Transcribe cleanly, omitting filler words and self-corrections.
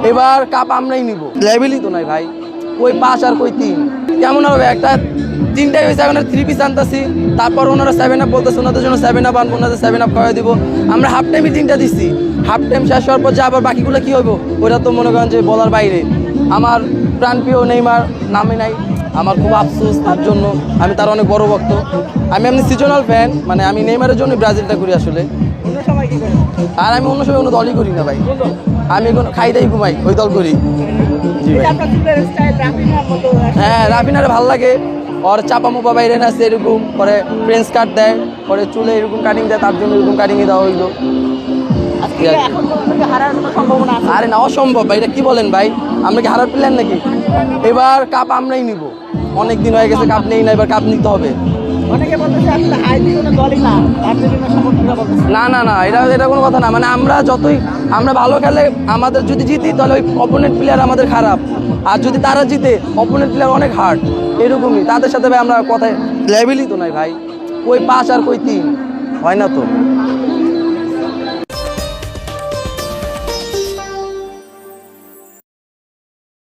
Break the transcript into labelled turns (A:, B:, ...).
A: এবার কাপ আমরাই নিব। লেভেলই তো নাই ভাই, কই 5 আর কই 3, কেমন হবে? একটা 3টাই হয়েছে, এখন 3 পিস আনতেছি, তারপর ওনারা 7 আপ বলতেছে, ওনাদের জন্য 7 আপ আনবো, ওনাদের 7 আপ খাওয়াই দিব। আমরা হাফ টাইমে 3টা দিচ্ছি, হাফ টাইম শেষ হওয়ার পর যে আবার বাকিগুলো কী হইব ওটা তো মনে করেন যে বলার বাইরে। আমার প্রাণপ্রিয় নেইমার নামে নাই, আমার খুব আফসোস তার জন্য, আমি তার অনেক বড় ভক্ত। আমি এমনি সিজনাল ফ্যান, মানে আমি নেইমারের জন্য ব্রাজিলটা করি আসলে। আর আমি অন্য সময় কোনো দলই করি না ভাই, আমি কোনো খাই দাই ঘুমাই, ওই দল করি। জি ভাই। হ্যাঁ, রাফিনারে ভালো লাগে, ওর চাপা মোপা বাইরে না আছে এরকম, পরে ফ্রেঞ্চ কাট দেয়, পরে চুলে এরকম কাটিং দেয়, তার জন্য এরকম কাটিংয়ে দেওয়া হইলো। আরে না, অসম্ভব ভাই, এটা কি বলেন ভাই? আমরা কি হারার প্ল্যান নাকি? এবার কাপ আমরাই নিব, অনেক দিন হয়ে গেছে কাপ নেই না, এবার কাপ নিতে হবে। না না না, এটা কোনো কথা না, মানে আমরা ভালো খেলে, আমাদের যদি জিতি তাহলে ওই অপোনেন্ট প্লেয়ার আমাদের খারাপ, আর যদি তারা জিতে অপোনেন্ট প্লেয়ার অনেক হার্ড, এরকমই তাদের সাথে ভাই আমরা কথায় লেভেলই তো নাই ভাই, কই 5 আর কই 3 হয় না তো।